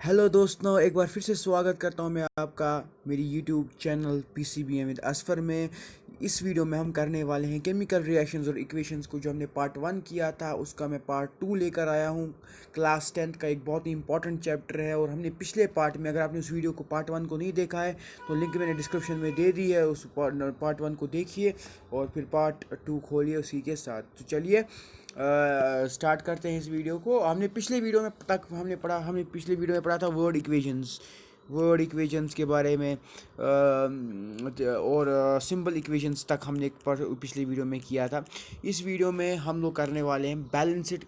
Hello दोस्तों, एक बार फिर से स्वागत करता हूं मैं आपका मेरी YouTube channel PCBM with Asfar में। इस वीडियो में हम करने वाले हैं केमिकल रिएक्शंस और इक्वेशंस को। जो हमने पार्ट 1 किया था उसका मैं पार्ट 2 लेकर आया हूं। क्लास 10th का एक बहुत ही इंपॉर्टेंट चैप्टर है और हमने पिछले पार्ट में, अगर आपने उस वीडियो को पार्ट 1 को नहीं देखा है तो लिंक मैंने डिस्क्रिप्शन में दे दी है। उस पार्ट 1 को देखिए और फिर पार्ट 2 खोलिए उसी के साथ। तो चलिए स्टार्ट करते हैं इस वीडियो को। हमने पिछले वीडियो में तक हमने पिछले वीडियो में पढ़ा था वर्ड इक्वेशंस के बारे में, और सिंबल इक्वेशंस तक हमने पिछले वीडियो में किया था। इस वीडियो में हम लोग करने वाले हैं बैलेंस्ड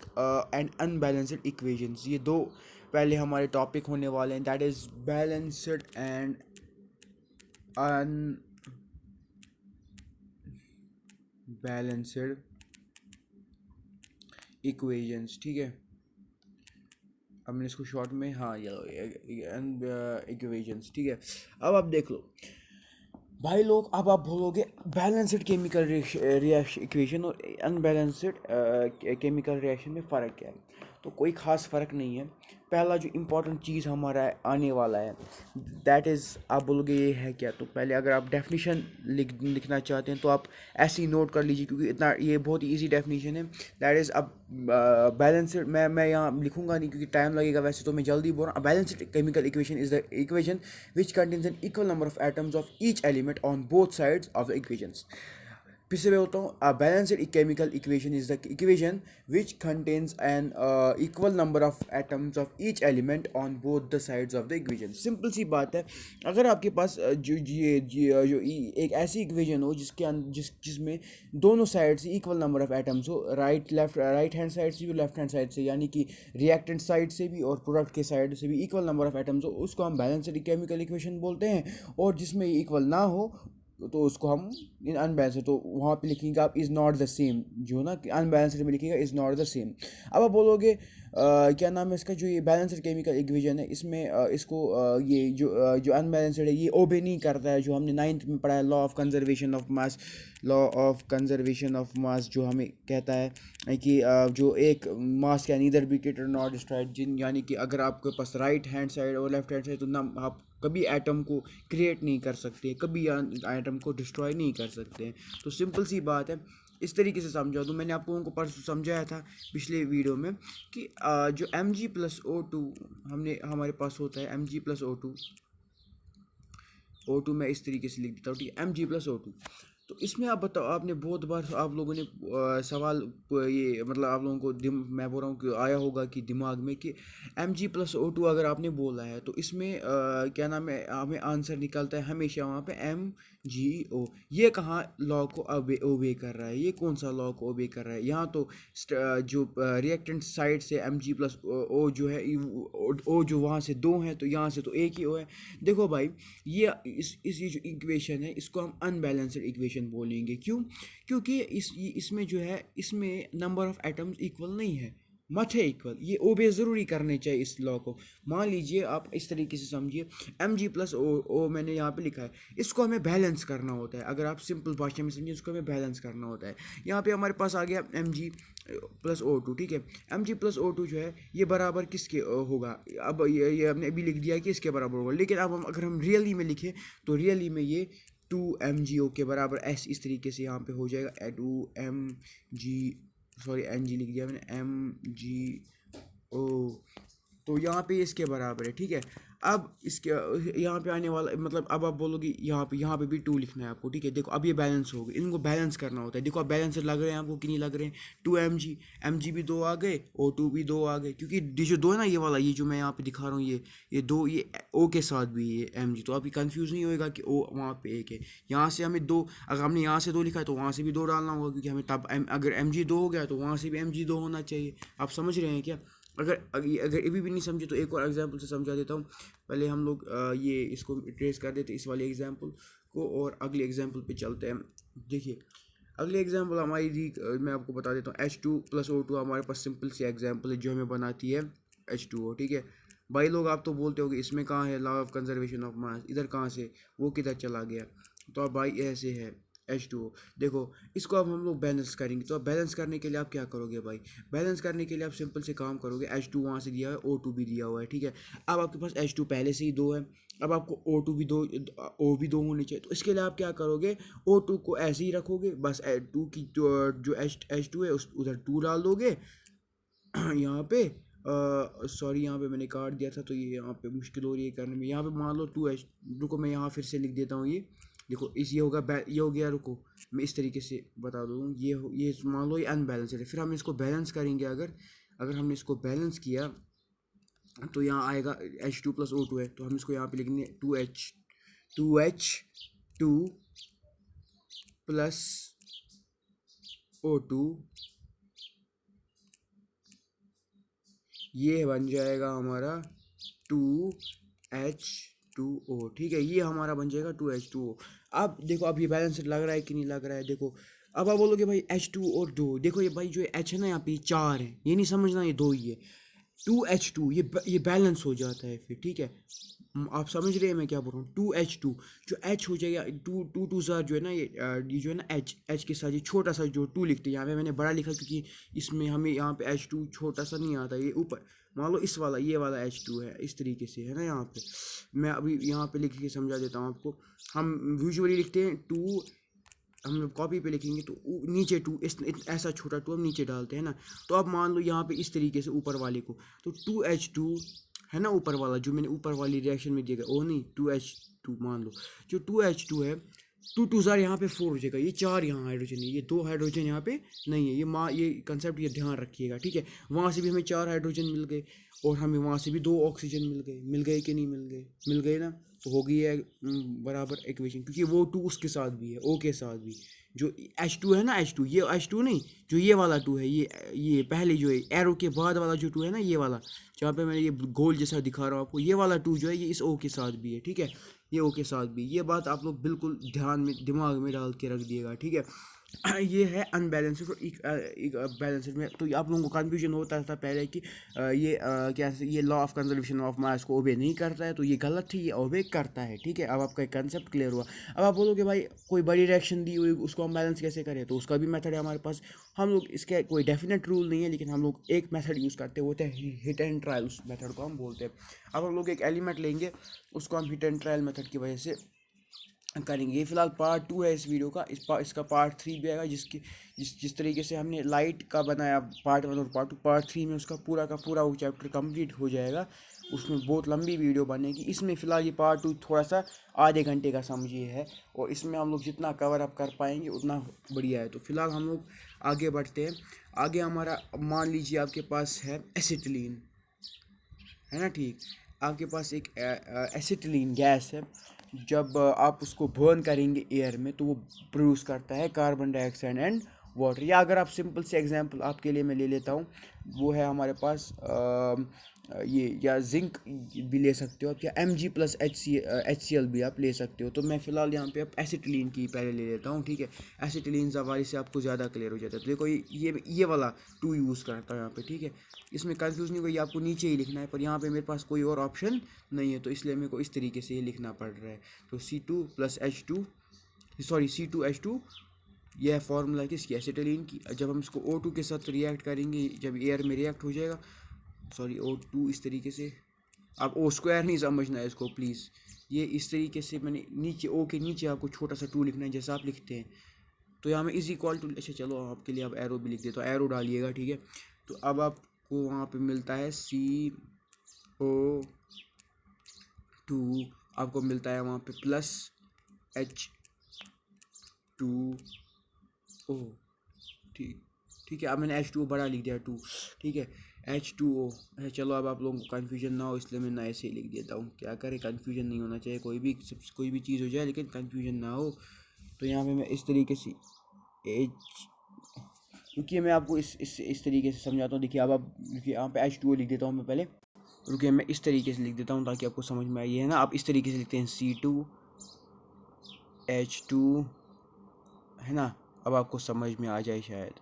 एंड अनबैलेंस्ड इक्वेशंस। ये दो पहले हमारे टॉपिक होने वाले हैं, that is balanced and unbalanced equations. ठीक है, अब मैंने इसको शॉर्ट में, हाँ, ये इक्वेशंस। ठीक है, अब आप देख लो भाई लोग। अब आप बोलोगे बैलेंस्ड केमिकल रिएक्शन इक्वेशन और अनबैलेंस्ड केमिकल रिएक्शन में फ़र्क क्या है? तो कोई ख़ास फ़र्क नहीं है। पहला जो इम्पोर्टेंट चीज़ हमारा आने वाला है, दैट इज़, आप बोलोगे ये है क्या? तो पहले अगर आप डेफिनेशन लिखना चाहते हैं तो आप ऐसे ही नोट कर लीजिए, क्योंकि इतना ये बहुत ही ईजी डेफिनेशन है। दैट इज़, अब बैलेंस्ड मैं यहाँ लिखूंगा नहीं क्योंकि टाइम लगेगा, वैसे तो मैं जल्दी बोल रहा हूँ। Balanced chemical equation is the equation which contains an equal number of atoms of each element on both sides of the equations. फिर से मैं बोलता हूँ, a balanced chemical equation is the equation which contains an equal number of atoms of each element on both the sides of the equation. Simple सी बात है। अगर आपके पास एक ऐसी इक्वेशन हो जिसमें दोनों साइड से इक्वल नंबर ऑफ एटम्स हो, राइट हैंड साइड से भी, लेफ्ट हैंड साइड से, यानी कि रिएक्टेंट साइड से भी और प्रोडक्ट के साइड से भी इक्वल नंबर ऑफ एटम्स हो, उसको हम बैलेंस्ड केमिकल इक्वेशन बोलते हैं। और जिसमें इक्वल ना हो तो उसको हम इन अनबैलेंस्ड, तो वहाँ पे लिखेंगे आप इज़ नॉट द सेम, जो ना कि अनबैलेंस्ड में लिखेगा इज़ नॉट द सेम। अब आप बोलोगे क्या नाम है इसका, जो ये बैलेंस्ड केमिकल इक्वेशन है, इसमें ये जो अनबैलेंस्ड है ये ओबे नहीं करता है, जो हमने 9th में पढ़ा है, law of conservation of mass, जो हमें कहता है कि जो एक मास can neither be created not destroyed, यानी कि अगर आपके पास राइट हैंड साइड और लेफ्ट हैंड साइड, तो ना आप कभी एटम को क्रिएट नहीं कर सकते, कभी एटम को डिस्ट्रॉय नहीं कर सकते। तो सिंपल सी बात है, इस तरीके से समझा दूँ। मैंने आप लोगों को परसों समझाया था पिछले वीडियो में कि जो Mg+O2 हमारे पास होता है, Mg+O2 मैं इस तरीके से लिख देता हूँ, ठीक है, Mg+O2। तो इसमें आप बताओ, आपने बहुत बार आप लोगों ने सवाल ये मतलब आप लोगों को मैं बोल रहा हूँ कि आया होगा कि दिमाग में कि Mg+O2 अगर आपने बोला है तो इसमें क्या नाम है, हमें आंसर निकलता है हमेशा वहाँ पे MgO। ये कहाँ लॉ को ओबे कर रहा है? ये कौन सा लॉ को ओबे कर रहा है? यहाँ तो जो रिएक्टेंट साइड से Mg+O जो है, ओ जो वहाँ से दो हैं तो यहाँ से तो एक ही ओ है। देखो भाई, ये जो इक्वेशन है इसको हम अनबैलेंस्ड इक्वेशन बोलेंगे। क्यों? क्योंकि इसमें जो है, इसमें नंबर ऑफ एटम्स इक्वल नहीं है, मत है इक्वल। ये ओबे ज़रूरी करने चाहिए इस लॉ को। मान लीजिए आप इस तरीके से समझिए, Mg+O मैंने यहाँ पे लिखा है, इसको हमें बैलेंस करना होता है। अगर आप सिंपल भाषा में समझिए, इसको हमें बैलेंस करना होता है। यहाँ पे हमारे पास आ गया Mg+O2, ठीक है। Mg+O2 जो है ये बराबर किसके होगा? अब ये हमने अभी लिख दिया कि इसके बराबर होगा, लेकिन अब अगर हम रियली में लिखें तो रियली में ये 2mgo के बराबर इस तरीके से यहाँ पे हो जाएगा। 2mg, सॉरी Ng लिख दिया मैंने, MgO, तो यहाँ पे इसके बराबर है, ठीक है। अब इसके यहाँ पे आने वाला मतलब, अब आप बोलोगे यहाँ पे भी 2 लिखना है आपको, ठीक है। देखो अब ये बैलेंस हो गए, इनको बैलेंस करना होता है। देखो अब बैलेंस लग रहे हैं आपको कि नहीं लग रहे हैं? 2mg भी 2 आ गए, O2 भी 2 आ गए, क्योंकि ये जो 2 है ना, ये वाला, ये जो मैं यहाँ पे दिखा रहा हूँ, ये 2, ये O के साथ भी ये mg, तो अभी कंफ्यूज नहीं होएगा कि O वहाँ पे एक है। यहाँ से हमें 2, अगर हमने यहाँ से 2 लिखा है तो वहाँ से भी 2 डालना होगा, क्योंकि हमें तब अगर mg 2 हो गया तो वहाँ से भी mg 2 होना चाहिए। आप समझ रहे हैं क्या? अगर अभी भी नहीं समझे तो एक और एग्जांपल से समझा देता हूँ। पहले हम लोग ये इसको ट्रेस कर देते इस वाले एग्जांपल को, और अगले एग्जांपल पे चलते हैं। देखिए अगले एग्जांपल हमारी मैं आपको बता देता हूँ। H2+O2 हमारे पास सिंपल सी एग्जांपल है जो हमें बनाती है H2O, ठीक है। भाई लोग आप तो बोलते हो कि इसमें कहाँ है law of conservation of mass, इधर कहाँ से, वो किधर चला गया? तो अब भाई ऐसे है H2O। देखो इसको अब हम लोग बैलेंस करेंगे, तो अब बैलेंस करने के लिए आप क्या करोगे भाई, बैलेंस करने के लिए आप सिंपल से काम करोगे, H2 वहाँ से दिया है, O2 भी दिया हुआ है, ठीक है। अब आपके पास H2 पहले से ही दो है, अब आपको O2 भी दो, O भी दो होने चाहिए, तो इसके लिए आप क्या करोगे, O2 को ऐसे ही रखोगे, बस टू की जो H2 है उस उधर 2 डाल दोगे यहाँ पे। सॉरी यहाँ पे मैंने काट दिया था, तो ये यहाँ पे मुश्किल हो रही है करने में, यहाँ पे मान लो 2H, रुको मैं यहाँ फिर से लिख देता हूँ, ये देखो इस ये होगा ये हो गया, रुको मैं इस तरीके से बता दूँ, ये मान लो ये अनबैलेंस्ड है, फिर हम इसको बैलेंस करेंगे, अगर अगर हमने इसको बैलेंस किया तो यहाँ आएगा H2 प्लस O2 है, तो हम इसको यहाँ पे लिखेंगे 2H2 प्लस O2, ये बन जाएगा हमारा 2H2O, ठीक है, ये हमारा बन जाएगा 2H2O। अब देखो अब ये बैलेंस लग रहा है कि नहीं लग रहा है, देखो अब आप बोलोगे भाई H2 और 2, देखो ये भाई जो H है ना यहाँ पे 4 है, ये नहीं समझना ये 2 ही है, 2H2 ये बैलेंस हो जाता है फिर, ठीक है। आप समझ रहे हैं मैं क्या बोल रहा हूँ, 2H2 जो H हो जाएगा, टू टू टू सा जो है ना, ये जो है ना H के साथ ये छोटा सा जो 2 लिखते हैं, यहाँ पे मैंने बड़ा लिखा क्योंकि इसमें हमें यहाँ पे H2 छोटा सा नहीं आता, ये ऊपर मान लो इस वाला ये वाला H2 है, इस तरीके से है ना। यहाँ पे मैं अभी यहाँ पे लिख के समझा देता हूँ आपको, हम यूजुअली लिखते हैं 2, हम लोग कॉपी पे लिखेंगे तो नीचे 2, ऐसा छोटा 2 हम नीचे डालते हैं ना, तो अब मान लो यहाँ पे इस तरीके से ऊपर वाले को, तो 2H2 है ना, ऊपर वाला जो मैंने ऊपर वाली रिएक्शन में दिया, ओ नहीं 2H2 मान लो, जो 2H2 है, 2 2 यहाँ पे 4 हो जाएगा, ये 4 यहाँ हाइड्रोजन है, ये 2 हाइड्रोजन यहाँ पे नहीं है, ये कंसेप्ट ये ध्यान रखिएगा, ठीक है। वहाँ से भी हमें 4 हाइड्रोजन मिल गए, और हमें वहाँ से भी 2 ऑक्सीजन मिल गए कि नहीं मिल गए ना, तो हो गई है बराबर इक्वेशन, क्योंकि वो 2 उसके साथ भी है, O के साथ भी, जो H2 है ना, H2 ये H2 नहीं, जो ये वाला 2 है, ये पहले जो है एरो के बाद वाला जो 2 है ना, ये वाला जहाँ पे मैंने ये गोल जैसा दिखा रहा हूँ आपको, ये वाला 2 जो है ये इस O के साथ भी है, ठीक है, ये O के साथ भी, ये बात आप लोग बिल्कुल ध्यान में दिमाग में डाल के रख दिएगा, ठीक है। ये है अनबैलेंस्ड और एक बैलेंस्ड में, तो आप लोगों को कन्फ्यूजन होता था पहले कि क्या ये law of conservation of mass को ओबे नहीं करता है, तो ये गलत थी, ये ओबे करता है, ठीक है। अब आपका एक कंसेप्ट क्लियर हुआ। अब आप बोलोगे भाई कोई बड़ी रिएक्शन दी हुई उसको हम बैलेंस कैसे करें, तो उसका भी मेथड है हमारे पास। हम लोग इसके कोई डेफिनेट रूल नहीं है, लेकिन हम लोग एक मेथड यूज़ करते हैं, वो होता है हिट एंड ट्रायल, उस मेथड को हम बोलते हैं। अब हम लोग एक एलिमेंट लेंगे, उसको हम हिट एंड ट्रायल मेथड की वजह से करेंगे। ये फिलहाल पार्ट 2 है इस वीडियो का, इसका पार्ट 3 भी आएगा, जिस तरीके से हमने लाइट का बनाया पार्ट 1 और पार्ट 2, पार्ट 3 में उसका पूरा का पूरा वो चैप्टर कंप्लीट हो जाएगा, उसमें बहुत लंबी वीडियो बनेगी। इसमें फ़िलहाल ये पार्ट 2 थोड़ा सा आधे घंटे का समझिए है, और इसमें हम लोग जितना कवर अप कर पाएंगे उतना बढ़िया है। तो फिलहाल हम लोग आगे बढ़ते हैं। आगे हमारा मान लीजिए आपके पास है एसिटिलीन, है ना, ठीक, आपके पास एक एसिटिलीन गैस है, जब आप उसको बर्न करेंगे एयर में तो वो प्रोड्यूस करता है कार्बन डाइऑक्साइड एंड वाटर। या अगर आप सिंपल से एग्जांपल आपके लिए मैं ले लेता हूँ, वो है हमारे पास ये, या जिंक भी ले सकते हो आप, या Mg+HCl भी आप ले सकते हो। तो मैं फ़िलहाल यहाँ पे आप एसिटिलीन की पहले ले लेता हूँ, ठीक है। एसिटिलीन जवारी से आपको ज़्यादा क्लियर हो जाता है। तो देखो ये वाला 2 यूज़ करता है यहाँ पे, ठीक है। इसमें कंफ्यूज नहीं, कोई आपको नीचे ही लिखना है, पर यहाँ पे मेरे पास कोई और ऑप्शन नहीं है, तो इसलिए मेरे को इस तरीके से ये लिखना पड़ रहा है। तो C2H2, यह फार्मूला किसकी, एसिटिलीन की। जब हम इसको O2 के साथ रिएक्ट करेंगे, जब एयर में रिएक्ट हो जाएगा, O2 इस तरीके से, आप O² नहीं समझना है इसको प्लीज़, ये इस तरीके से मैंने नीचे O के नीचे आपको छोटा सा 2 लिखना है जैसा आप लिखते हैं। तो यहाँ में इज इक्वल टू, अच्छा चलो आपके लिए अब एरो भी लिख दे, तो एरो डालिएगा, ठीक है। तो अब आपको वहाँ पे मिलता है CO2, आपको मिलता है वहाँ पे प्लस H2O, ठीक है। अब मैंने H2O बड़ा लिख दिया 2, ठीक है, H2O। अच्छा चलो, अब आप लोगों को कन्फ्यूजन ना हो इसलिए मैं नए से लिख देता हूँ, क्या करें, कन्फ्यूजन नहीं होना चाहिए, कोई भी चीज़ हो जाए लेकिन कन्फ्यूजन ना हो। तो यहाँ पे मैं इस तरीके से क्योंकि मैं आपको इस तरीके से समझाता हूँ। देखिए अब आप देखिए, यहाँ पे H2O लिख देता हूँ मैं पहले, रुकिए मैं इस तरीके से लिख देता हूँ ताकि आपको समझ में आए, है ना। आप इस तरीके से लिखते हैं C2H2, है ना। अब आपको समझ में आ जाए शायद,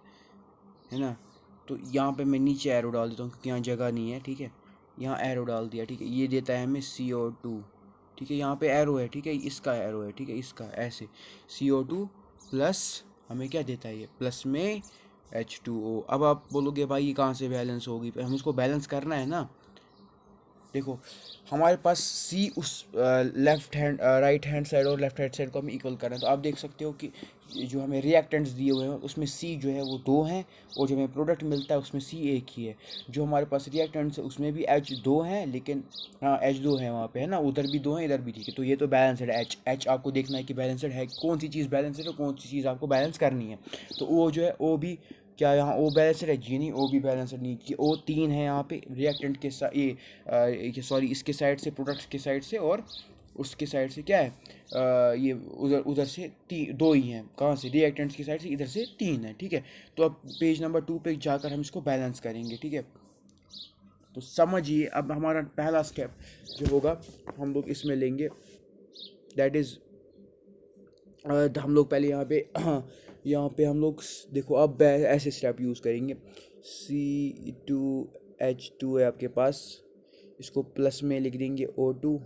है ना। तो यहाँ पे मैं नीचे एरो डाल देता हूँ क्योंकि यहाँ जगह नहीं है, ठीक है। यहाँ एरो डाल दिया, ठीक है, ये देता है हमें CO2, ठीक है। यहाँ पे एरो है, ठीक है, इसका एरो है, ठीक है, इसका ऐसे CO2 प्लस हमें क्या देता है ये, प्लस में H2O। अब आप बोलोगे भाई ये कहाँ से बैलेंस होगी, हम इसको बैलेंस करना है ना। देखो हमारे पास सी उस left hand right hand side और लेफ्ट हैंड साइड को हमें इक्वल करना है। तो आप देख सकते हो कि ये जो हमें रिएक्टेंट्स दिए हुए हैं उसमें सी जो है वो 2 हैं और जो हमें प्रोडक्ट मिलता है उसमें सी एक ही है। जो हमारे पास रिएक्टेंट्स है उसमें भी H2 हैं, लेकिन हाँ H2 है वहाँ पे, है ना, उधर भी 2 हैं इधर भी, ठीक है। तो ये तो बैलेंसड है, एच आपको देखना है कि बैलेंसड है, कौन सी चीज़ बैलेंसड है, कौन सी चीज़ आपको बैलेंस करनी है। तो वो जो है वो भी क्या यहाँ ओ बैलेंसड है, जी नहीं, ओ भी बैलेंसड नहीं, कि ओ 3 है यहाँ पे रिएक्टेंट के साथ, ये सॉरी इसके साइड से, प्रोडक्ट्स के साइड से, और उसके साइड से क्या है, ये उधर उधर से 2 ही हैं, कहाँ से, रिएक्टेंट्स की साइड से इधर से 3 है, ठीक है। तो अब पेज नंबर 2 पे जाकर हम इसको बैलेंस करेंगे, ठीक है। तो समझिए अब हमारा पहला स्टेप जो होगा हम लोग इसमें लेंगे, दैट इज़ हम लोग पहले यहाँ पे यहाँ पे हम लोग देखो अब ऐसे स्टेप यूज़ करेंगे। C2H2 है आपके पास, इसको प्लस में लिख देंगे O2,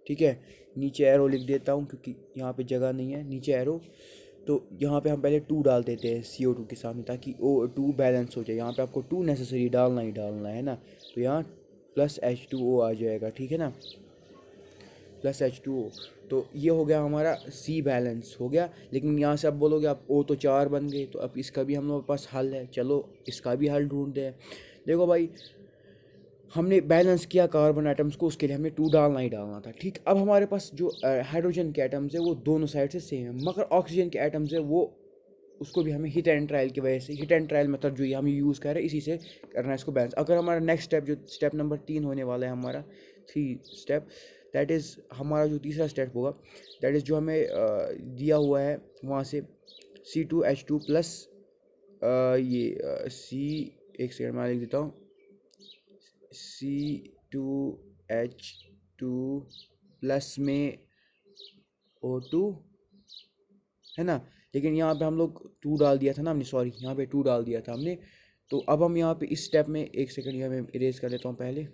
ठीक है। नीचे एरो लिख देता हूँ क्योंकि यहाँ पे जगह नहीं है, नीचे एरो। तो यहाँ पे हम पहले 2 डाल देते हैं CO2 के सामने, ताकि O2 बैलेंस हो जाए। यहाँ पे आपको 2 नेसेसरी डालना ही डालना है ना, तो यहाँ प्लस H2O आ जाएगा, ठीक है ना, प्लस H2O। तो ये हो गया हमारा C बैलेंस हो गया। लेकिन यहाँ से आप बोलोगे आप O तो 4 बन गए, तो अब इसका भी हम लोग के पास हल है, चलो इसका भी हल ढूंढते हैं। देखो भाई हमने बैलेंस किया कार्बन आइटम्स को, उसके लिए हमें 2 डालना ही डालना था, ठीक। अब हमारे पास जो हाइड्रोजन के आइटम्स है वो दोनों साइड से सेम है, मगर ऑक्सीजन के आइटम्स है वो, उसको भी हमें हिट एंड ट्रायल की वजह से, हिट एंड ट्रायल मेथड जो ये हम यूज़ कर रहे हैं इसी से करना है इसको बैलेंस। अगर हमारा नेक्स्ट स्टेप जो स्टेप नंबर 3 होने वाला है हमारा 3 स्टेप, दैट इज़ हमारा जो तीसरा स्टेप होगा, दैट इज़ जो हमें दिया हुआ है वहाँ से C2H2 प्लस ये सी, एक सेकेंड में लिख देता हूँ, C2H2 प्लस में O2, है ना। लेकिन यहाँ पे हम लोग 2 डाल दिया था ना हमने, सॉरी यहाँ पे 2 डाल दिया था हमने। तो अब हम यहाँ पे इस स्टेप में, एक सेकंड यहाँ मैं इरेज कर लेता हूँ पहले,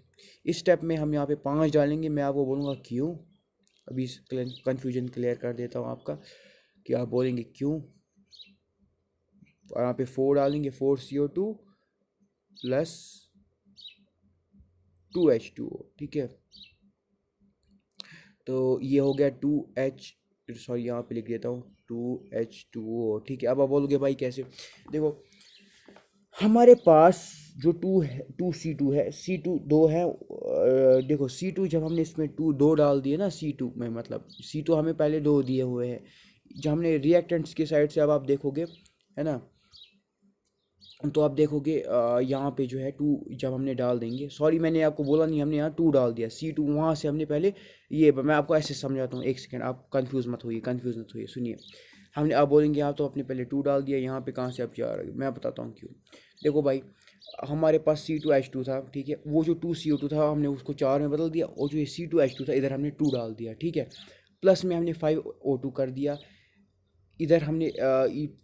इस स्टेप में हम यहाँ पे 5 डालेंगे। मैं आपको बोलूँगा क्यों, अभी कन्फ्यूजन क्लियर कर देता हूँ आपका कि आप बोलेंगे क्यों। यहाँ पे 4 डालेंगे, 4CO2 प्लस 2H2O, ठीक है। तो ये हो गया 2H, सॉरी यहाँ पे लिख देता हूँ 2H2O, ठीक है। अब आप बोलोगे भाई कैसे, देखो हमारे पास जो 2 है, 2C2 है, C2 2 है, देखो C2 जब हमने इसमें 2 डाल दिए ना C2 में, मतलब C2 हमें पहले 2 दिए हुए हैं, जब हमने रिएक्टेंट्स की साइड से, अब आप देखोगे है ना, तो आप देखोगे यहाँ पे जो है 2 जब हमने डाल देंगे, सॉरी मैंने आपको बोला नहीं, हमने यहाँ 2 डाल दिया, C2 वहाँ से हमने पहले, ये मैं आपको ऐसे समझाता हूँ, एक सेकंड, आप कंफ्यूज मत होइए, सुनिए। हमने, आप बोलेंगे यहाँ तो आपने पहले 2 डाल दिया, यहाँ पे कहाँ से आप जा रहे हो, मैं बताता हूँ क्यों। देखो भाई हमारे पास C2H2 था, ठीक है, वो जो 2CO2 था हमने उसको 4 में बदल दिया, और जो ये C2H2 था इधर हमने 2 डाल दिया, ठीक है। प्लस में हमने 5O2 कर दिया, इधर हमने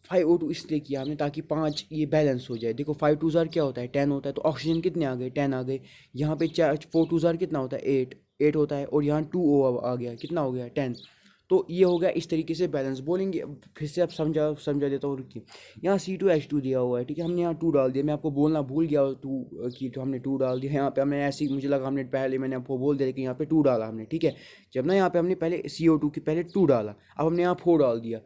5O2 इसलिए किया हमने ताकि 5 ये बैलेंस हो जाए। देखो 5 2 ज़ार क्या होता है, 10 होता है, तो ऑक्सीजन कितने आ गए, 10 आ गए। यहाँ पे 4 4 2 ज़ार कितना होता है, 8 होता है, और यहाँ 2O आ गया, कितना हो गया, 10। तो ये हो गया इस तरीके से बैलेंस, बोलेंगे फिर से आप समझा देता हूँ, रुकिए। यहाँ C2H2 दिया हुआ है, ठीक है, हमने यहाँ 2 डाल दिया, मैं आपको बोलना भूल गया 2 की, तो हमने 2 डाल दिया यहाँ पे, हमने ऐसे ही, मुझे लगा हमने पहले मैंने आपको बोल दिया कि यहाँ पे 2 डाला हमने, ठीक है। जब ना यहाँ पे हमने पहले CO2 की पहले 2 डाला, अब हमने यहाँ 4 डाल दिया।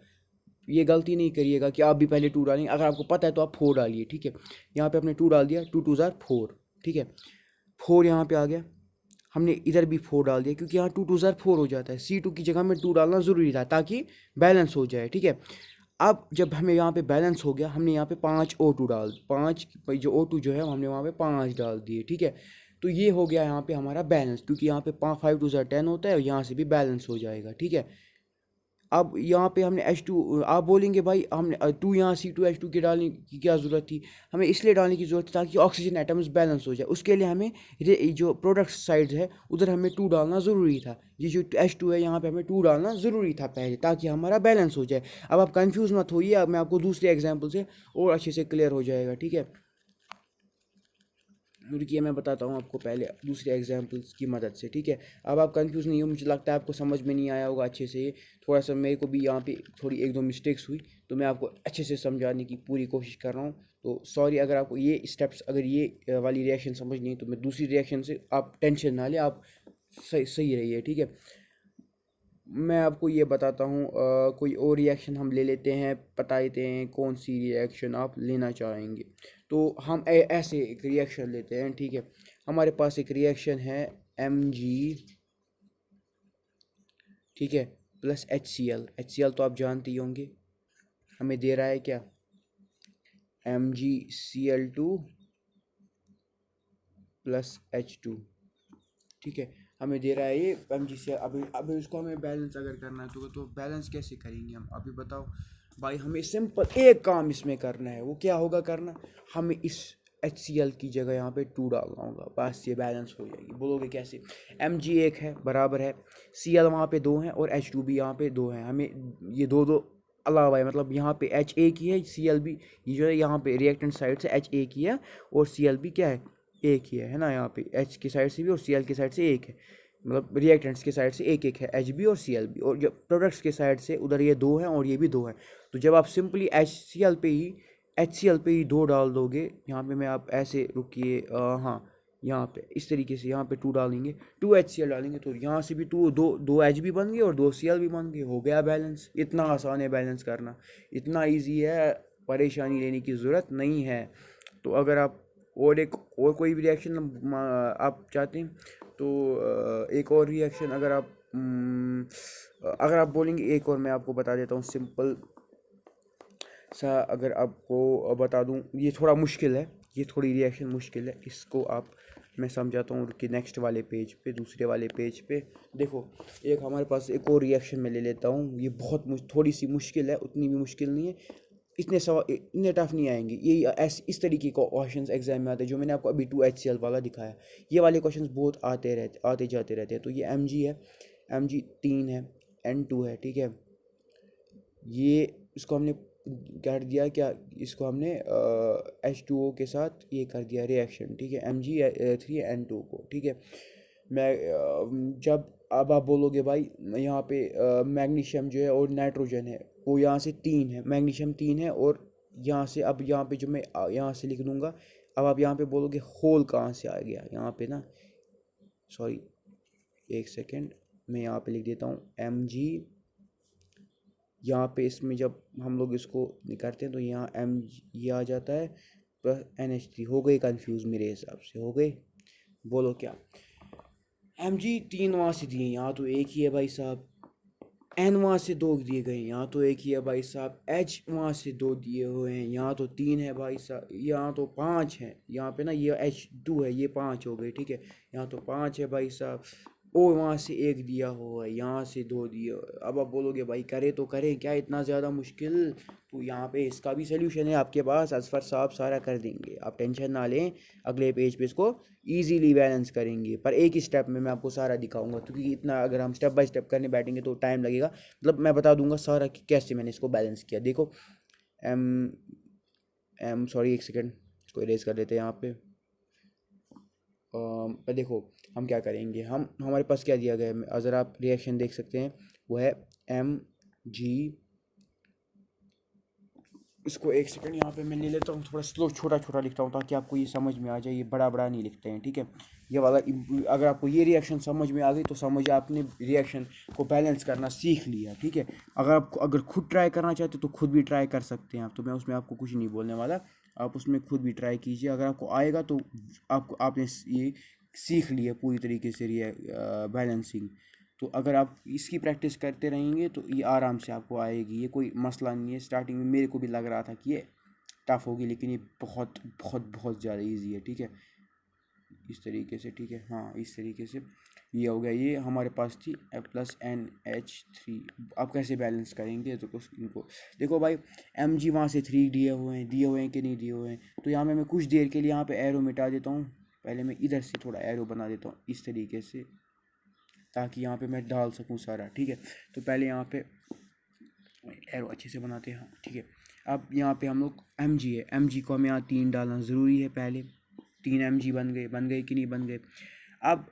ये गलती नहीं करिएगा कि आप भी पहले 2 डालेंगे, अगर आपको पता है तो आप 4 डालिए, ठीक है। यहाँ पे आपने 2 डाल दिया, 2 2 4, ठीक है, 4 यहाँ पे आ गया। हमने इधर भी 4 डाल दिया क्योंकि यहाँ 2 2 4 हो जाता है, C2 की जगह में 2 डालना ज़रूरी था ताकि बैलेंस हो जाए, ठीक है। अब जब हमें यहाँ पे बैलेंस हो गया, हमने यहाँ पे 5O2 डाल, 5 जो O2 जो है हमने वहाँ पे 5 डाल दिए, ठीक है। तो ये हो गया यहाँ पे हमारा बैलेंस, क्योंकि यहाँ पे 5 2 10 होता है, और यहाँ से भी बैलेंस हो जाएगा, ठीक है। अब यहाँ पे हमने H2, आप बोलेंगे भाई हमने 2 यहाँ C2H2 के डालने की क्या ज़रूरत थी, हमें इसलिए डालने की ज़रूरत थी ताकि ऑक्सीजन एटम्स बैलेंस हो जाए। उसके लिए हमें जो प्रोडक्ट साइड है उधर हमें 2 डालना ज़रूरी था, ये जो H2 है यहाँ पे हमें 2 डालना ज़रूरी था पहले, ताकि हमारा बैलेंस हो जाए। अब आप कन्फ्यूज़ मत होइए, अब मैं आपको दूसरे एग्जाम्पल से और अच्छे से क्लियर हो जाएगा, ठीक है। रुकिए मैं बताता हूँ आपको पहले दूसरे एग्जांपल्स की मदद से, ठीक है। अब आप कंफ्यूज नहीं हो, मुझे लगता है आपको समझ में नहीं आया होगा अच्छे से। थोड़ा सा मेरे को भी यहाँ पे थोड़ी एक दो मिस्टेक्स हुई, तो मैं आपको अच्छे से समझाने की पूरी कोशिश कर रहा हूँ। तो सॉरी अगर आपको ये स्टेप्स, अगर ये वाली रिएक्शन समझ नहीं, तो मैं दूसरी रिएक्शन से, आप टेंशन ना ले, आप सही सही रहिए, ठीक है। मैं आपको ये बताता हूँ, कोई और रिएक्शन हम ले लेते हैं, बता देते हैं कौन सी रिएक्शन आप लेना चाहेंगे। तो हम ऐसे एक रिएक्शन लेते हैं, ठीक है। हमारे पास एक रिएक्शन है Mg, ठीक है, प्लस HCl। HCl तो आप जानते ही होंगे, हमें दे रहा है क्या, MgCl2 प्लस H2, ठीक है। हमें दे रहा है ये MgCl। अभी इसको हमें बैलेंस अगर करना है तो बैलेंस कैसे करेंगे हम, अभी बताओ भाई। हमें सिंपल एक काम इसमें करना है, वो क्या होगा करना, हमें इस HCl की जगह यहाँ पे 2 डालना होगा, बस ये बैलेंस हो जाएगी। बोलोगे कैसे, Mg एक है बराबर है, Cl वहाँ पे 2 हैं और H2 भी यहाँ पे 2 हैं, हमें ये दो दो अलावा है, मतलब यहाँ पे H एक ही है, Cl भी, ये जो है यहाँ पे रिएक्टेंट साइड से H एक ही है और Cl भी क्या है, एक ही है ना। यहाँ पे H की साइड से भी और Cl की साइड से एक है, मतलब रिएक्टेंट्स के साइड से एक एक है, H भी और Cl भी, और जब प्रोडक्ट्स के साइड से उधर ये 2 हैं और ये भी 2 हैं। तो जब आप सिंपली HCl पे ही 2 डाल दोगे, यहाँ पे मैं आप ऐसे रुकिए, हाँ यहाँ पे इस तरीके से यहाँ पे 2 डालेंगे, 2 HCl डालेंगे, तो यहाँ से भी 2 H भी बन गए और 2 Cl भी बन गए, हो गया बैलेंस। इतना आसान है बैलेंस करना, इतना ईजी है, परेशानी लेने की ज़रूरत नहीं है। तो अगर आप और कोई भी रिएक्शन आप चाहते हैं तो एक और रिएक्शन अगर आप बोलेंगे एक और, मैं आपको बता देता हूँ सिंपल सा, अगर आपको बता दूँ, ये थोड़ा मुश्किल है, ये थोड़ी रिएक्शन मुश्किल है, इसको आप मैं समझाता हूँ कि नेक्स्ट वाले पेज पे, दूसरे वाले पेज पे देखो। एक हमारे पास एक और रिएक्शन मैं ले लेता हूँ, ये बहुत थोड़ी सी मुश्किल है, उतनी भी मुश्किल नहीं है, इतने टफ नहीं आएंगे ये। इस तरीके का क्वेश्चंस एग्जाम में आते हैं, जो मैंने आपको अभी 2HCl वाला दिखाया, ये वाले क्वेश्चंस बहुत आते जाते रहते हैं। तो ये Mg है, Mg 3 है, N2 है, ठीक है। ये इसको हमने कर दिया क्या, इसको हमने H2O के साथ ये कर दिया रिएक्शन, ठीक है, Mg3N2 को, ठीक है। जब अब आप बोलोगे भाई यहाँ पे मैग्नीशियम जो है और नाइट्रोजन है, वो यहाँ से 3 है, मैग्नीशियम 3 है, और यहाँ से अब यहाँ पे जो मैं यहाँ से लिख दूँगा, अब आप यहाँ पे बोलोगे होल कहाँ से आ गया, यहाँ पे ना, सॉरी एक सेकेंड, मैं यहाँ पे लिख देता हूँ Mg, यहाँ पे इसमें जब हम लोग इसको करते हैं तो यहाँ ये आ जाता है प्लस NH3। हो गई कंफ्यूज, मेरे हिसाब से हो गई, बोलो क्या। Mg 3 वहाँ से दिए, यहाँ तो एक ही है भाई साहब, N वहाँ से 2 दिए गए, यहाँ तो एक ही है भाई साहब, H वहाँ से 2 दिए हुए हैं, यहाँ तो 3 है भाई साहब, यहाँ तो 5 है, यहाँ पे ना ये H2 है, ये 5 हो गए, ठीक है। यहाँ तो 5 है भाई साहब, और वहाँ से 1 दिया हुआ है, यहाँ से 2 दिए। अब आप बोलोगे भाई करे तो करें क्या, इतना ज़्यादा मुश्किल, तो यहाँ पे इसका भी सलूशन है आपके पास, असफर साहब सारा कर देंगे, आप टेंशन ना लें। अगले पेज पे इसको ईजीली बैलेंस करेंगे, पर एक ही स्टेप में मैं आपको सारा दिखाऊंगा, क्योंकि इतना अगर हम स्टेप बाय स्टेप करने बैठेंगे तो टाइम लगेगा। मतलब मैं बता दूंगा सारा कि कैसे मैंने इसको बैलेंस किया। देखो एम एम सॉरी एक सेकेंड, इसको इरेज कर देते हैं यहाँ पे। पर देखो हम क्या करेंगे, हम हमारे पास क्या दिया गया है, अगर आप रिएक्शन देख सकते हैं, वो है Mg, इसको एक सेकंड यहाँ पे मैं ले लेता हूँ, थोड़ा स्लो छोटा छोटा लिखता हूँ ताकि आपको ये समझ में आ जाए, ये बड़ा बड़ा नहीं लिखते हैं, ठीक है। ये वाला अगर आपको ये रिएक्शन समझ में आ गई तो समझ आपने रिएक्शन को बैलेंस करना सीख लिया, ठीक है। अगर खुद ट्राई करना चाहते तो खुद भी ट्राई कर सकते हैं आप, तो मैं उसमें आपको कुछ नहीं बोलने वाला, आप उसमें खुद भी ट्राई कीजिए। अगर आपको आएगा तो आपने ये सीख लिया पूरी तरीके से बैलेंसिंग। तो अगर आप इसकी प्रैक्टिस करते रहेंगे तो ये आराम से आपको आएगी, ये कोई मसला नहीं है। स्टार्टिंग में मेरे को भी लग रहा था कि ये टफ होगी, लेकिन ये बहुत बहुत बहुत ज़्यादा इजी है, ठीक है। इस तरीके से, ठीक है, हाँ इस तरीके से ये हो गया। ये हमारे पास थी प्लस NH3। आप कैसे बैलेंस करेंगे, तो कुछ इनको देखो भाई, Mg वहाँ से 3 दिए हुए हैं कि नहीं दिए हुए हैं। तो यहाँ मैं कुछ देर के लिए यहाँ पे एरो मिटा देता हूँ, पहले मैं इधर से थोड़ा एरो बना देता हूँ इस तरीके से, ताकि यहाँ पे मैं डाल सकूँ सारा, ठीक है। तो पहले यहाँ पे एरो अच्छे से बनाते हैं, हाँ ठीक है। अब यहाँ पे हम लोग Mg है, Mg को हमें यहाँ 3 डालना ज़रूरी है पहले, 3 mg बन गए कि नहीं बन गए। अब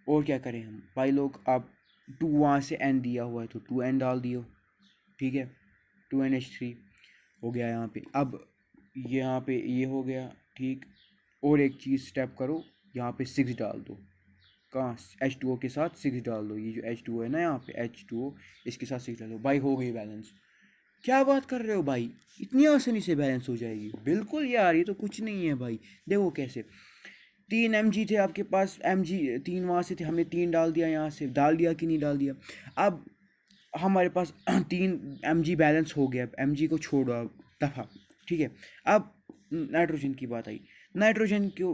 और क्या करें हम भाई लोग, अब 2 वहाँ से n दिया हुआ है तो 2n डाल दियो, ठीक है, 2NH3 हो गया यहाँ पे। अब यहाँ पे ये हो गया, ठीक। और एक चीज़ स्टेप करो, यहाँ पे 6 डाल दो, कहाँ H2O के साथ 6 डाल दो, ये जो H2O है ना यहाँ पे H2O, इसके साथ 6 डाल दो भाई, हो गई बैलेंस। क्या बात कर रहे हो भाई, इतनी आसानी से बैलेंस हो जाएगी? बिल्कुल यार, ये तो कुछ नहीं है भाई। देखो कैसे, 3 mg थे आपके पास, mg 3 वहाँ से थे, हमने 3 डाल दिया, यहाँ से डाल दिया कि नहीं डाल दिया। अब हमारे पास 3 mg बैलेंस हो गया, mg को छोड़ो अब दफ़ा, ठीक है। अब नाइट्रोजन की बात आई, नाइट्रोजन क्यों,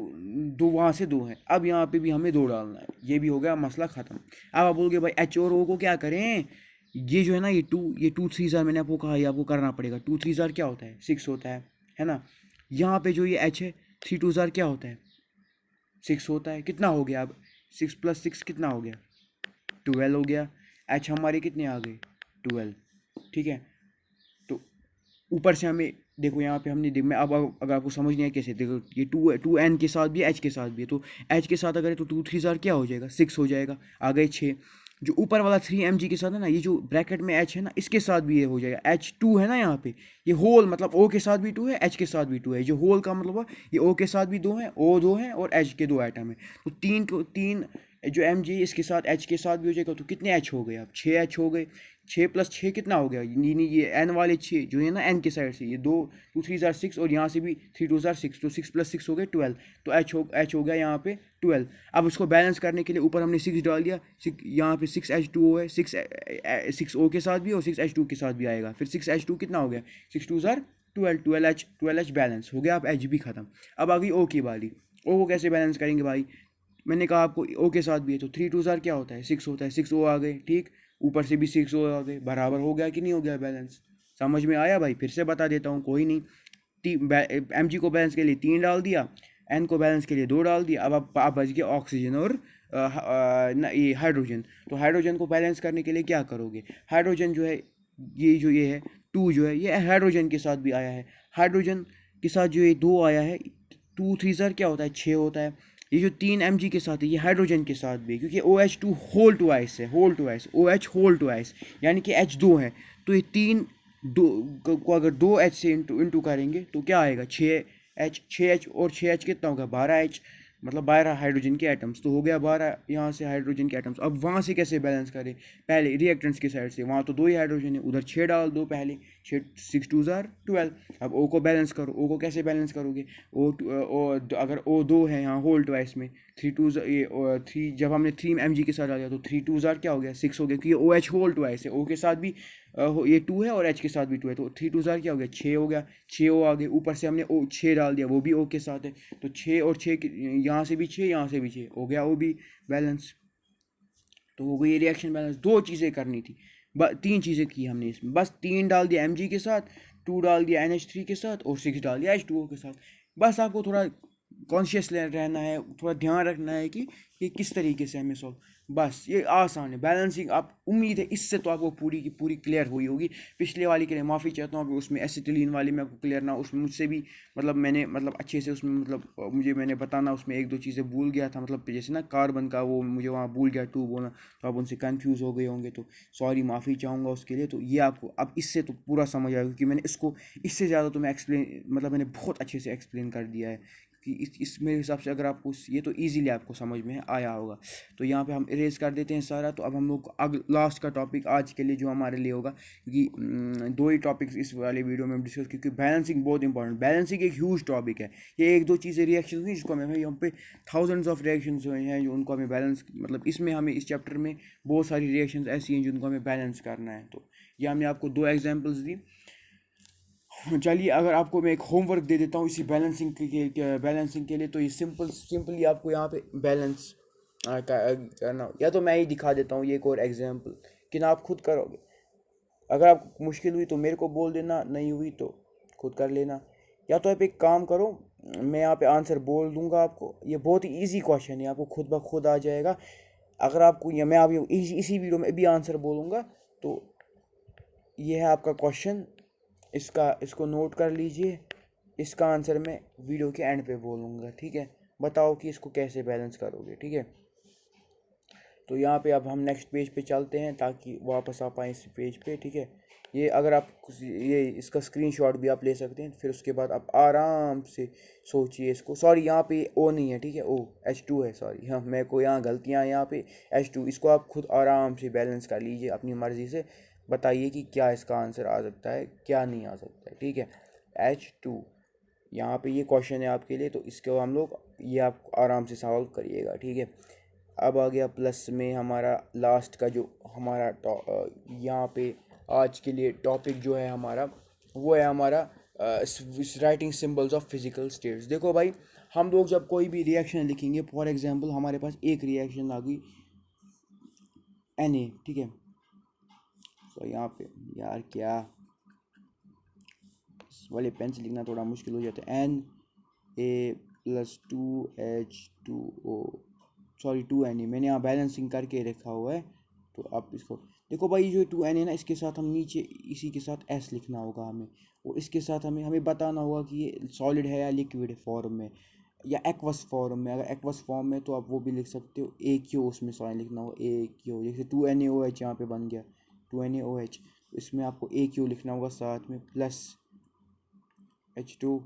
दो वहाँ से 2 हैं, अब यहाँ पे भी हमें 2 डालना है, ये भी हो गया मसला ख़त्म। अब आप बोलोगे भाई H और O को क्या करें, ये जो है ना, ये 2 3 मैंने आपको कहा, ये आपको करना पड़ेगा। 2 3 क्या होता है, 6 होता है ना। यहाँ पे जो ये H है, 3 2 क्या होता है, 6 होता है। कितना हो गया अब, 6 + 6 कितना हो गया, 12 हो गया। H हमारे कितने आ गए, 12, ठीक है। तो ऊपर से हमें देखो, यहाँ पे हमने मैं अब अगर आपको समझ नहीं आया कैसे, देखो ये 2n के साथ भी है, H के साथ भी है, तो H के साथ अगर है तो 2 3 क्या हो जाएगा, 6 हो जाएगा, आ गए 6। जो ऊपर वाला 3 mg के साथ है ना, ये जो ब्रैकेट में H है ना, इसके साथ भी ये हो जाएगा, H2 है ना यहाँ पे, ये होल मतलब O के साथ भी 2 है, H के साथ भी 2 है, जो होल का मतलब ये O के साथ भी 2 है, O 2 है और H के 2 आइटम है। तो 3 जो mg इसके साथ H के साथ भी हो जाएगा, तो कितने H हो गए, अब 6 H हो गए। 6 + 6 कितना हो गया, ये n वाले 6 जो है ना n के साइड से, ये 2 2 3 6 और यहाँ से भी 3 2 6, तो 6 + 6 हो गए 12, तो H हो गया यहाँ पे 12। अब उसको बैलेंस करने के लिए ऊपर हमने 6 डाल दिया, यहाँ पे 6H2O है, 6O के साथ भी और 6H2 के साथ भी आएगा, फिर 6H2 कितना हो गया, 6 2 12 बैलेंस हो गया। अब H भी ख़त्म। अब आ गई O की बारी। O को कैसे बैलेंस करेंगे भाई, मैंने कहा आपको O के साथ भी है, तो 3 2 क्या होता है, 6 होता है, 6O आ गए, ठीक। ऊपर से भी 6O आ गए, बराबर हो गया कि नहीं हो गया बैलेंस, समझ में आया भाई? फिर से बता देता हूँ, कोई नहीं। mg को बैलेंस के लिए 3 डाल दिया, n को बैलेंस के लिए 2 डाल दिया। अब बच गया ऑक्सीजन और ये हाइड्रोजन। तो हाइड्रोजन को बैलेंस करने के लिए क्या करोगे, हाइड्रोजन जो है, ये है 2 जो है, ये हाइड्रोजन के साथ भी आया है, हाइड्रोजन के साथ जो ये 2 आया है, 2 3 क्या होता है, 6 होता है। ये जो 3 mg के साथ है, ये हाइड्रोजन के साथ भी है, क्योंकि OH2 होल टू आइस है, whole to ice, OH whole to ice, यानी कि H2 है। तो ये 3 दो को अगर 2H से इंटू करेंगे तो क्या आएगा, 6H और 6H कितना होगा, 12H, मतलब 12 हाइड्रोजन के आइटम्स, तो हो गया 12 यहाँ से हाइड्रोजन के आइटम्स। अब वहाँ से कैसे बैलेंस करें, पहले रिएक्टेंट्स की साइड से, वहाँ तो 2 ही हाइड्रोजन है, उधर 6 डाल दो पहले, 6 अब O को बैलेंस करो, O को कैसे बैलेंस करोगे, अगर O 2 है यहाँ होल ट्वाइस में, 3 जब हमने 3 mg के साथ डाला तो 3 2 क्या हो गया, 6 हो गया, क्योंकि OH होल ट्वाइस है, O के साथ भी ये 2 है और H के साथ भी 2 है, तो 3 2 क्या हो गया, 6 हो गया, 6 आ गए। ऊपर से हमने 6 डाल दिया, वो भी O के साथ है, तो 6 और 6 यहाँ से भी 6, यहाँ से भी 6 हो गया, वो भी बैलेंस। तो हो गई रिएक्शन बैलेंस। 2 चीज़ें करनी थी, 3 चीज़ें की हमने इसमें, बस 3 डाल दिया mg के साथ, 2 डाल दिया NH3 के साथ और 6 डाल दिया H2O के साथ। बस आपको थोड़ा कॉन्शियस रहना है, थोड़ा ध्यान रखना है कि ये किस तरीके से हमें सॉल्व, बस ये आसान है बैलेंसिंग। आप उम्मीद है इससे तो आपको पूरी की पूरी क्लियर हुई होगी। पिछले वाली के लिए माफ़ी चाहता हूँ, अगर उसमें एसिटिलीन वाली में आपको क्लियर ना, उसमें मुझसे भी मतलब मैंने मतलब अच्छे से उसमें मतलब मैंने बताना, उसमें 1 2 चीज़ें भूल गया था, मतलब जैसे ना कार्बन का वो मुझे वहाँ भूल गया 2 बोलना, तो आप उनसे कन्फ्यूज़ हो गए होंगे, तो सॉरी, माफ़ी चाहूँगा उसके लिए। तो ये आपको अब इससे तो पूरा समझ आएगा, क्योंकि मैंने इसको इससे ज़्यादा तो मैं एक्सप्लेन मतलब मैंने बहुत अच्छे से एक्सप्लेन कर दिया है कि इस मेरे हिसाब से अगर आपको ये तो इजीली आपको समझ में आया होगा। तो यहाँ पे हम इरेज कर देते हैं सारा। तो अब हम लोग लास्ट का टॉपिक आज के लिए जो हमारे लिए होगा, क्योंकि 2 ही टॉपिक्स इस वाले वीडियो में हम डिस्कस, क्योंकि बैलेंसिंग बहुत इंपॉर्टेंट, बैलेंसिंग एक ह्यूज टॉपिक है। ये 1 2 चीज़ें रिएक्शन हुई जिसको हमें यहाँ पे थाउजेंड्स ऑफ रिएक्शंस हुए हैं जो उनको हमें बैलेंस, मतलब इसमें हमें इस चैप्टर में बहुत सारी रिएक्शंस ऐसी हैं जिनको हमें बैलेंस करना है। तो ये हमने आपको 2 एग्जाम्पल्स दी। चलिए, अगर आपको मैं एक होमवर्क दे देता हूँ इसी बैलेंसिंग के लिए, तो ये सिंपली आपको यहाँ पे बैलेंस करना, या तो मैं ही दिखा देता हूँ ये एक और एग्जांपल, कि ना आप खुद करोगे। अगर आपको मुश्किल हुई तो मेरे को बोल देना, नहीं हुई तो खुद कर लेना। या तो आप एक काम करो, मैं यहाँ पे आंसर बोल दूंगा आपको, ये बहुत ही ईजी क्वेश्चन है, आपको खुद ब खुद आ जाएगा। अगर आपको, या मैं अभी इसी वीडियो में भी आंसर बोलूँगा, तो ये है आपका क्वेश्चन, इसको नोट कर लीजिए। इसका आंसर मैं वीडियो के एंड पे बोलूँगा, ठीक है। बताओ कि इसको कैसे बैलेंस करोगे, ठीक है। तो यहाँ पे अब हम नेक्स्ट पेज पे चलते हैं ताकि वापस आ पाएँ इस पेज पे, ठीक है। ये अगर आप ये इसका स्क्रीनशॉट भी आप ले सकते हैं, फिर उसके बाद आप आराम से सोचिए इसको। सॉरी यहाँ पे ओ नहीं है, ठीक है, ओ H2 है, सॉरी, हाँ मेरे को यहाँ गलतियाँ यहाँ पे H2। इसको आप खुद आराम से बैलेंस कर लीजिए अपनी मर्ज़ी से, बताइए कि क्या इसका आंसर आ सकता है क्या नहीं आ सकता है, ठीक है। H2 यहाँ पे ये क्वेश्चन है आपके लिए, तो इसको हम लोग ये आप आराम से सॉल्व करिएगा, ठीक है। अब आ गया प्लस में हमारा लास्ट का जो हमारा यहाँ पे आज के लिए टॉपिक जो है हमारा, वो है हमारा writing symbols of physical states. देखो भाई, हम लोग जब कोई भी रिएक्शन लिखेंगे, फॉर एग्जांपल हमारे पास एक रिएक्शन आ गई Na, ठीक है। तो यहाँ पे यार क्या इस वाले पेन से लिखना थोड़ा मुश्किल हो जाता है। Na+2H2O, सॉरी 2Na, मैंने यहाँ बैलेंसिंग करके रखा हुआ है। तो आप इसको देखो भाई, जो 2Na ना, इसके साथ हम नीचे इसी के साथ S लिखना होगा हमें, और इसके साथ हमें बताना होगा कि ये सॉलिड है या लिक्विड फॉर्म में या एक्वस फॉर्म में। अगर एक्वस फॉर्म में तो आप वो भी लिख सकते हो AQ, उसमें साइन लिखना होगा AQ। जैसे 2NaOH यहाँ पे बन गया 2NaOH, तो इसमें आपको AQ लिखना होगा साथ में, प्लस H2,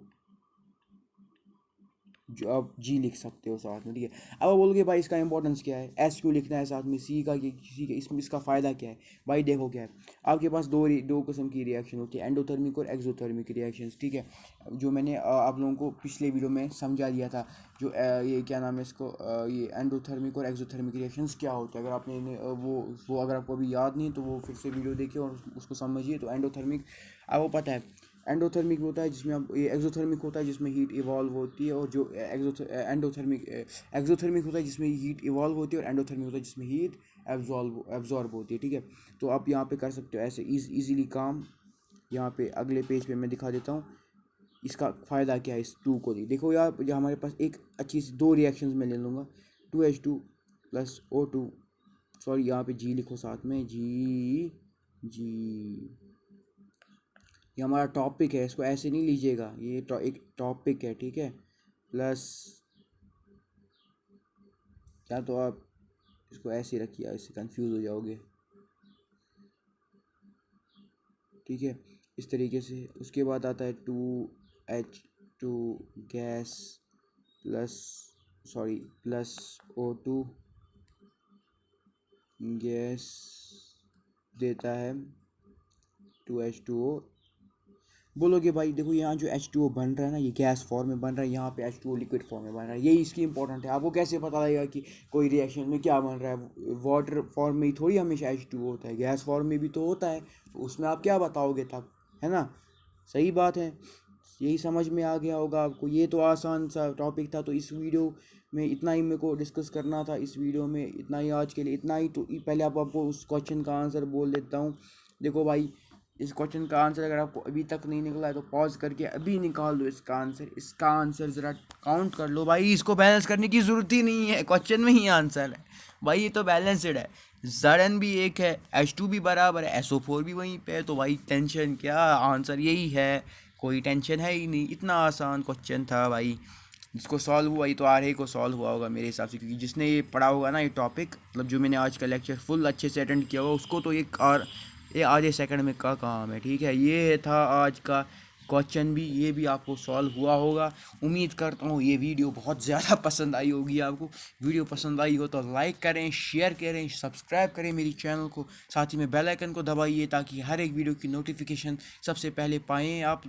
जो आप G लिख सकते हो साथ में, ठीक है। अब आप बोलोगे भाई इसका इंपॉर्टेंस क्या है, S क्यों लिखना है साथ में, C का किसी के इसमें इसका फ़ायदा क्या है। भाई देखो क्या है, आपके पास दो किस्म की रिएक्शन होती है, एंडोथर्मिक और एक्सोथर्मिक रिएक्शंस, ठीक है। जो मैंने आप लोगों को पिछले वीडियो में समझा दिया था, जो ये क्या नाम है इसको, ये एंडोथर्मिक और एक्सोथर्मिक रिएक्शंस क्या होते हैं। अगर आपने वो अगर आपको अभी याद नहीं तो वो फिर से वीडियो देखिए और उसको समझिए। तो एंडोथर्मिक आपको पता है, एंडोथर्मिक होता है जिसमें आप, ये एक्सोथर्मिक होता है जिसमें हीट इवॉल्व होती है, और जो एक्सोथर्मिक होता है जिसमें हीट इवॉल्व होती है, और एंडोथर्मिक होता है जिसमें हीट एब्जॉर्ब होती है, ठीक है। तो आप यहाँ पे कर सकते हो ऐसे इजीली काम। यहाँ पे अगले पेज पे मैं दिखा देता हूँ इसका फ़ायदा क्या है इस 2 को दी। देखो यार, जो हमारे पास एक अच्छी सी दो रिएक्शंस में ले लूँगा, 2H2+O2, सॉरी यहाँ पे G लिखो साथ में, जी, ये हमारा टॉपिक है, इसको ऐसे नहीं लीजिएगा, ये एक टॉपिक है, ठीक है। प्लस या तो आप इसको ऐसे रखिए, इससे कंफ्यूज हो जाओगे, ठीक है, इस तरीके से। उसके बाद आता है 2H2 gas plus O2 gas देता है 2H2O। बोलोगे भाई देखो, यहाँ जो H2O बन रहा है ना, ये गैस फॉर्म में बन रहा है, यहाँ पे H2O लिक्विड फॉर्म में बन रहा है, यही इसकी इंपॉर्टेंट है। आपको कैसे पता लगेगा कि कोई रिएक्शन में क्या बन रहा है, वाटर फॉर्म में ही थोड़ी हमेशा H2O होता है, गैस फॉर्म में भी तो होता है, तो उसमें आप क्या बताओगे तब, है ना। सही बात है, यही समझ में आ गया होगा आपको। ये तो आसान सा टॉपिक था, तो इस वीडियो में इतना ही मेरे को डिस्कस करना था। इस वीडियो में इतना ही, आज के लिए इतना ही। तो पहले आपको उस क्वेश्चन का आंसर बोल देता हूँ। देखो भाई, इस क्वेश्चन का आंसर अगर आपको अभी तक नहीं निकला है तो पॉज करके अभी निकाल दो इसका आंसर ज़रा काउंट कर लो भाई। इसको बैलेंस करने की ज़रूरत ही नहीं है, क्वेश्चन में ही आंसर है भाई, ये तो बैलेंसड है। Zn भी एक है, H2 भी बराबर है, SO4 भी वहीं पे है, तो भाई टेंशन क्या, आंसर यही है, कोई टेंशन है ही नहीं। इतना आसान क्वेश्चन था भाई, जिसको सॉल्व हुआ ये तो आरहे को सॉल्व हुआ होगा मेरे हिसाब से, क्योंकि जिसने ये पढ़ा होगा ना ये टॉपिक, मतलब जो मैंने आज का लेक्चर फुल अच्छे से अटेंड किया होगा, उसको तो ये आधे सेकंड में का काम है, ठीक है। ये था आज का क्वेश्चन भी, ये भी आपको सॉल्व हुआ होगा। उम्मीद करता हूँ ये वीडियो बहुत ज़्यादा पसंद आई होगी आपको। वीडियो पसंद आई हो तो लाइक करें, शेयर करें, सब्सक्राइब करें मेरी चैनल को, साथ ही में बेल आइकन को दबाइए ताकि हर एक वीडियो की नोटिफिकेशन सबसे पहले पाएँ आप।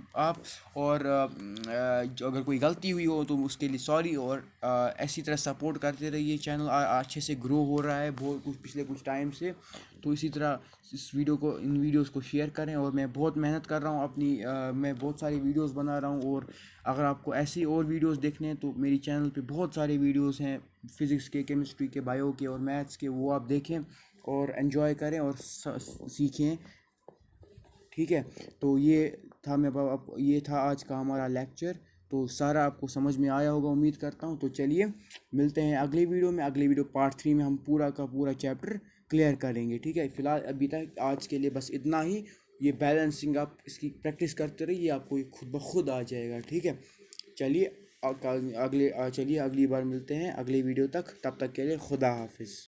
और जो अगर कोई गलती हुई हो तो उसके लिए सॉरी, और ऐसी तरह सपोर्ट करते रहिए। चैनल अच्छे से ग्रो हो रहा है बहुत कुछ पिछले कुछ टाइम से, तो इसी तरह इन वीडियोस को शेयर करें। और मैं बहुत मेहनत कर रहा हूँ अपनी, मैं बहुत सारी वीडियोस बना रहा हूँ, और अगर आपको ऐसी और वीडियोस देखने हैं तो मेरी चैनल पे बहुत सारे वीडियोस हैं, फिज़िक्स के, केमिस्ट्री के, बायो के और मैथ्स के, वो आप देखें और एंजॉय करें और सीखें, ठीक है। तो ये था आज का हमारा लेक्चर, तो सारा आपको समझ में आया होगा उम्मीद करता हूँ। तो चलिए मिलते हैं अगली वीडियो में। अगली वीडियो पार्ट 3 में हम पूरा का पूरा चैप्टर क्लियर करेंगे, ठीक है। फिलहाल अभी तक आज के लिए बस इतना ही। ये बैलेंसिंग आप इसकी प्रैक्टिस करते रहिए, आपको ये खुद ब खुद आ जाएगा, ठीक है। चलिए अगले चलिए अगली बार मिलते हैं अगली वीडियो तक, तब तक के लिए खुदा हाफिज़।